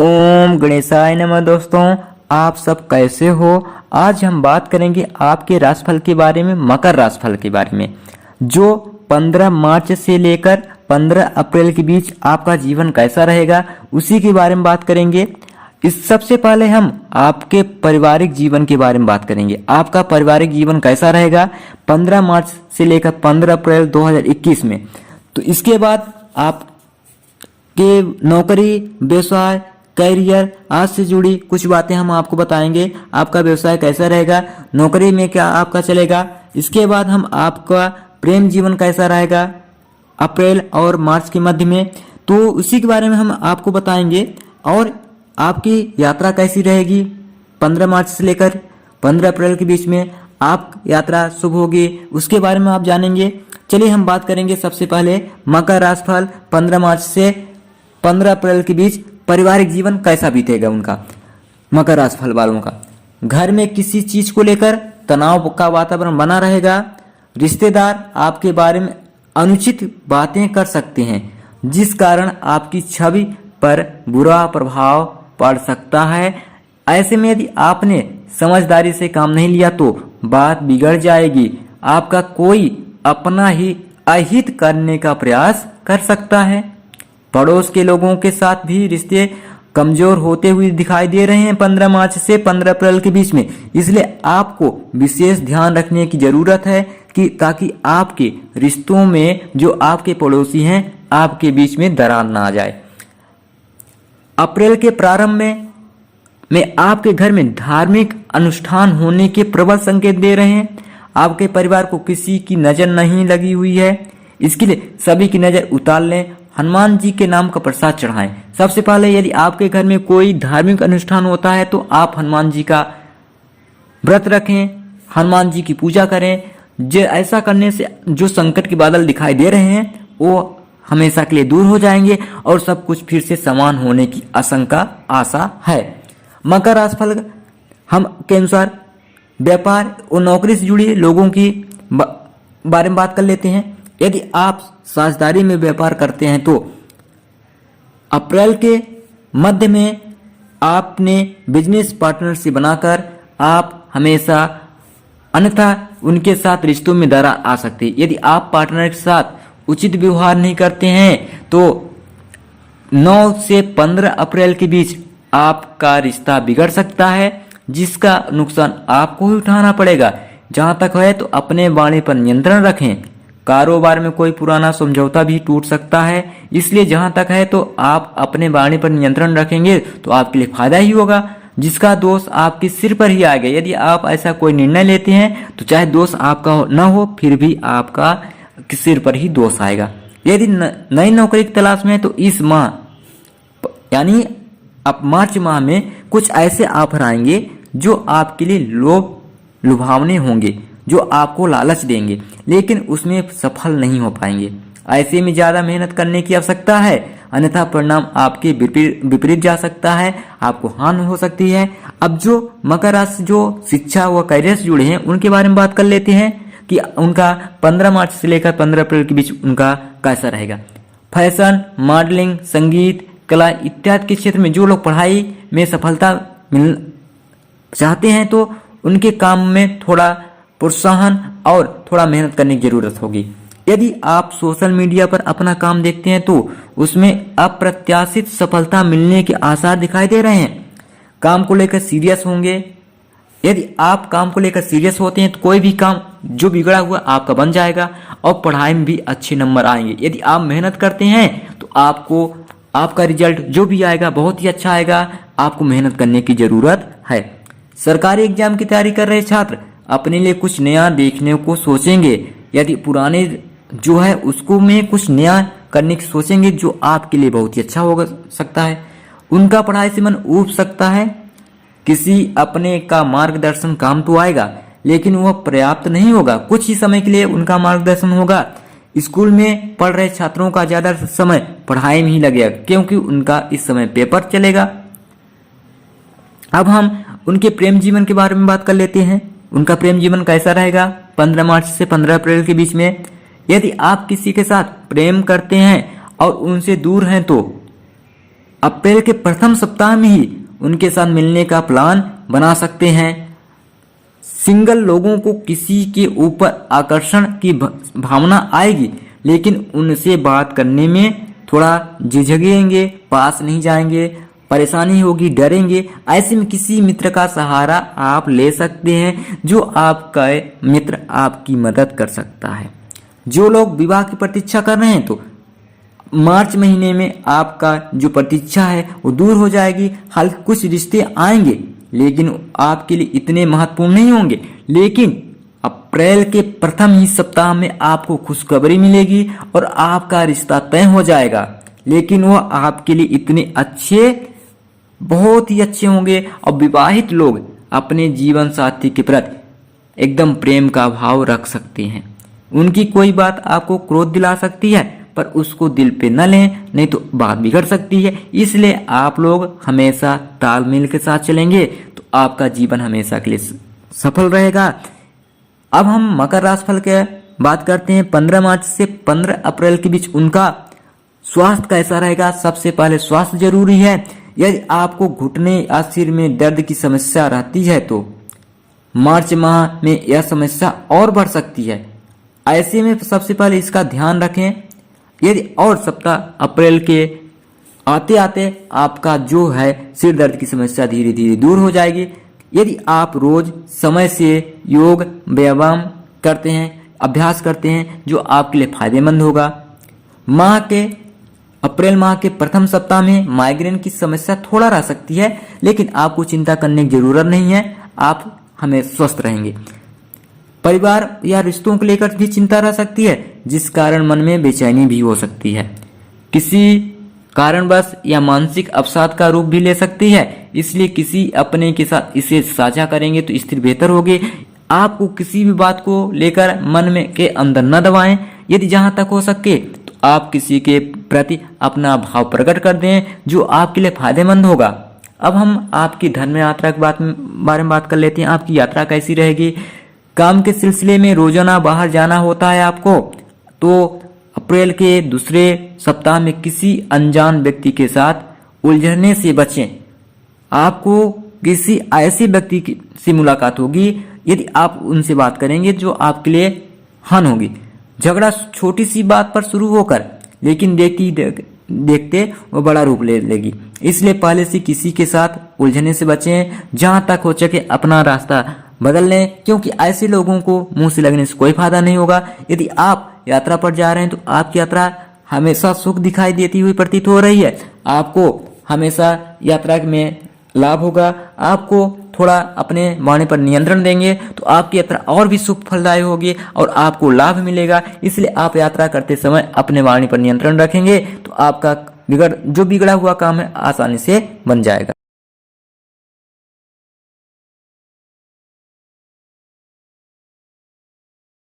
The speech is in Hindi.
ओम गणेशाय नमः। दोस्तों, आप सब कैसे हो। आज हम बात करेंगे आपके राशिफल के बारे में, मकर राशिफल के बारे में, जो 15 मार्च से लेकर 15 अप्रैल के बीच आपका जीवन कैसा रहेगा उसी के बारे में बात करेंगे। इस सबसे पहले हम आपके पारिवारिक जीवन के बारे में बात करेंगे। आपका पारिवारिक जीवन कैसा रहेगा 15 मार्च से लेकर 15 अप्रैल 2021 में। तो इसके बाद आपके नौकरी, व्यवसाय, करियर, आज से जुड़ी कुछ बातें हम आपको बताएंगे। आपका व्यवसाय कैसा रहेगा, नौकरी में क्या आपका चलेगा। इसके बाद हम आपका प्रेम जीवन कैसा रहेगा अप्रैल और मार्च के मध्य में, तो उसी के बारे में हम आपको बताएंगे। और आपकी यात्रा कैसी रहेगी 15 मार्च से लेकर 15 अप्रैल के बीच में, आप यात्रा शुभ होगी, उसके बारे में आप जानेंगे। चलिए हम बात करेंगे सबसे पहले मकर राशिफल 15 मार्च से 15 अप्रैल के बीच पारिवारिक जीवन कैसा बीतेगा उनका। मकर राशिफल वालों का घर में किसी चीज को लेकर तनाव का वातावरण बना रहेगा। रिश्तेदार आपके बारे में अनुचित बातें कर सकते हैं, जिस कारण आपकी छवि पर बुरा प्रभाव पड़ सकता है। ऐसे में यदि आपने समझदारी से काम नहीं लिया तो बात बिगड़ जाएगी। आपका कोई अपना ही अहित करने का प्रयास कर सकता है। पड़ोस के लोगों के साथ भी रिश्ते कमजोर होते हुए दिखाई दे रहे हैं 15 मार्च से 15 अप्रैल के बीच में। इसलिए आपको विशेष ध्यान रखने की जरूरत है कि ताकि आपके रिश्तों में जो आपके पड़ोसी हैं आपके बीच में दरार ना आ जाए। अप्रैल के प्रारंभ में आपके घर में धार्मिक अनुष्ठान होने के प्रबल संकेत दे रहे हैं। आपके परिवार को किसी की नजर नहीं लगी हुई है, इसके लिए सभी की नजर उतार लें। हनुमान जी के नाम का प्रसाद चढ़ाएं। सबसे पहले यदि आपके घर में कोई धार्मिक अनुष्ठान होता है तो आप हनुमान जी का व्रत रखें, हनुमान जी की पूजा करें। ऐसा करने से जो संकट के बादल दिखाई दे रहे हैं वो हमेशा के लिए दूर हो जाएंगे और सब कुछ फिर से समान होने की आशा है। मकर राशिफल हम के अनुसार व्यापार और नौकरी से जुड़े लोगों की बारे में बात कर लेते हैं। यदि आप साझेदारी में व्यापार करते हैं तो अप्रैल के मध्य में आपने बिजनेस पार्टनर से बनाकर आप हमेशा, अन्यथा उनके साथ रिश्तों में दरार आ सकती है। यदि आप पार्टनर के साथ उचित व्यवहार नहीं करते हैं तो 9 से 15 अप्रैल के बीच आपका रिश्ता बिगड़ सकता है, जिसका नुकसान आपको ही उठाना पड़ेगा। जहां तक है तो अपने वाणी पर नियंत्रण रखें। कारोबार में कोई पुराना समझौता भी टूट सकता है, इसलिए जहां तक है तो आप अपने वाणी पर नियंत्रण रखेंगे तो आपके लिए फायदा ही होगा, जिसका दोष आपके सिर पर ही आएगा। यदि आप ऐसा कोई निर्णय लेते हैं तो चाहे दोष आपका न हो फिर भी आपका सिर पर ही दोष आएगा। यदि नई नौकरी की तलाश में है तो इस माह यानी अब मार्च माह में कुछ ऐसे ऑफर आएंगे जो आपके लिए लुभावने होंगे, जो आपको लालच देंगे, लेकिन उसमें सफल नहीं हो पाएंगे। ऐसे में ज्यादा मेहनत करने की आवश्यकता है, अन्यथा परिणाम आपके विपरीत जा सकता है, आपको हानि हो सकती है। अब जो मकर राशि जो शिक्षा व करियर से जुड़े हैं उनके बारे में बात कर लेते हैं कि उनका 15 मार्च से लेकर 15 अप्रैल के बीच उनका कैसा रहेगा। फैशन, मॉडलिंग, संगीत, कला इत्यादि के क्षेत्र में जो लोग पढ़ाई में सफलता मिल चाहते हैं तो उनके काम में थोड़ा प्रोत्साहन और थोड़ा मेहनत करने की जरूरत होगी। यदि आप सोशल मीडिया पर अपना काम देखते हैं तो उसमें अप्रत्याशित सफलता मिलने के आसार दिखाई दे रहे हैं। काम को लेकर सीरियस होंगे। यदि आप काम को लेकर सीरियस होते हैं तो कोई भी काम जो बिगड़ा हुआ आपका बन जाएगा और पढ़ाई में भी अच्छे नंबर आएंगे। यदि आप मेहनत करते हैं तो आपका रिजल्ट जो भी आएगा बहुत ही अच्छा आएगा। आपको मेहनत करने की जरूरत है। सरकारी एग्जाम की तैयारी कर रहे छात्र अपने लिए कुछ नया देखने को सोचेंगे। यदि पुराने जो है उसको में कुछ नया करने की सोचेंगे जो आपके लिए बहुत ही अच्छा हो सकता है। उनका पढ़ाई से मन ऊब सकता है। किसी अपने का मार्गदर्शन काम तो आएगा, लेकिन वह पर्याप्त नहीं होगा। कुछ ही समय के लिए उनका मार्गदर्शन होगा। स्कूल में पढ़ रहे छात्रों का ज्यादा समय पढ़ाई में ही लगेगा, क्योंकि उनका इस समय पेपर चलेगा। अब हम उनके प्रेम जीवन के बारे में बात कर लेते हैं। उनका प्रेम जीवन कैसा रहेगा 15 मार्च से 15 अप्रैल के बीच में। यदि आप किसी के साथ प्रेम करते हैं और उनसे दूर हैं तो अप्रैल के प्रथम सप्ताह में ही उनके साथ मिलने का प्लान बना सकते हैं। सिंगल लोगों को किसी के ऊपर आकर्षण की भावना आएगी, लेकिन उनसे बात करने में थोड़ा झिझकेंगे, पास नहीं जाएंगे, परेशानी होगी, डरेंगे। ऐसे में किसी मित्र का सहारा आप ले सकते हैं, जो आपका मित्र आपकी मदद कर सकता है। जो लोग विवाह की प्रतीक्षा कर रहे हैं तो मार्च महीने में आपका जो प्रतीक्षा है वो दूर हो जाएगी। हाल कुछ रिश्ते आएंगे, लेकिन आपके लिए इतने महत्वपूर्ण नहीं होंगे। लेकिन अप्रैल के प्रथम ही सप्ताह में आपको खुशखबरी मिलेगी और आपका रिश्ता तय हो जाएगा। लेकिन वह आपके लिए इतने अच्छे, बहुत ही अच्छे होंगे। और विवाहित लोग अपने जीवन साथी के प्रति एकदम प्रेम का भाव रख सकते हैं। उनकी कोई बात आपको क्रोध दिला सकती है, पर उसको दिल पे न लें, नहीं तो बात बिगड़ सकती है। इसलिए आप लोग हमेशा तालमेल के साथ चलेंगे तो आपका जीवन हमेशा के लिए सफल रहेगा। अब हम मकर राशिफल के बात करते हैं। 15 मार्च से 15 अप्रैल के बीच उनका स्वास्थ्य कैसा रहेगा। सबसे पहले स्वास्थ्य जरूरी है। यदि आपको घुटने या सिर में दर्द की समस्या रहती है तो मार्च माह में यह समस्या और बढ़ सकती है। ऐसे में सबसे पहले इसका ध्यान रखें। यदि और सप्ताह अप्रैल के आते आते आपका जो है सिर दर्द की समस्या धीरे धीरे दूर हो जाएगी। यदि आप रोज समय से योग व्यायाम करते हैं, अभ्यास करते हैं, जो आपके लिए फायदेमंद होगा। अप्रैल माह के प्रथम सप्ताह में माइग्रेन की समस्या थोड़ा रह सकती है, लेकिन आपको चिंता करने की जरूरत नहीं है। आप हमें स्वस्थ रहेंगे। परिवार या रिश्तों को लेकर भी चिंता रह सकती है, जिस कारण मन में बेचैनी भी हो सकती है। किसी कारणवश या मानसिक अवसाद का रूप भी ले सकती है। इसलिए किसी अपने के साथ इसे साझा करेंगे तो स्थिति बेहतर होगी। आपको किसी भी बात को लेकर मन में के अंदर न दबाएं। यदि जहां तक हो सके तो आप किसी के प्रति अपना भाव प्रकट कर दें, जो आपके लिए फायदेमंद होगा। अब हम आपकी धर्म यात्रा के बारे में बात कर लेते हैं। आपकी यात्रा कैसी रहेगी। काम के सिलसिले में रोजाना बाहर जाना होता है आपको, तो अप्रैल के दूसरे सप्ताह में किसी अनजान व्यक्ति के साथ उलझने से बचें। आपको किसी ऐसे व्यक्ति से मुलाकात होगी, यदि आप उनसे बात करेंगे जो आपके लिए हानि होगी। झगड़ा छोटी सी बात पर शुरू होकर लेकिन देखते वो बड़ा रूप ले लेगी। इसलिए पहले से किसी के साथ उलझने से बचें। जहां तक हो सके अपना रास्ता बदल लें, क्योंकि ऐसे लोगों को मुंह से लगने से कोई फायदा नहीं होगा। यदि आप यात्रा पर जा रहे हैं तो आपकी यात्रा हमेशा सुख दिखाई देती हुई प्रतीत हो रही है। आपको हमेशा यात्रा में लाभ होगा। आपको थोड़ा अपने वाणी पर नियंत्रण देंगे तो आपकी यात्रा और भी सुख फलदायी होगी और आपको लाभ मिलेगा। इसलिए आप यात्रा करते समय अपने वाणी पर नियंत्रण रखेंगे तो आपका जो बिगड़ा हुआ काम है आसानी से बन जाएगा।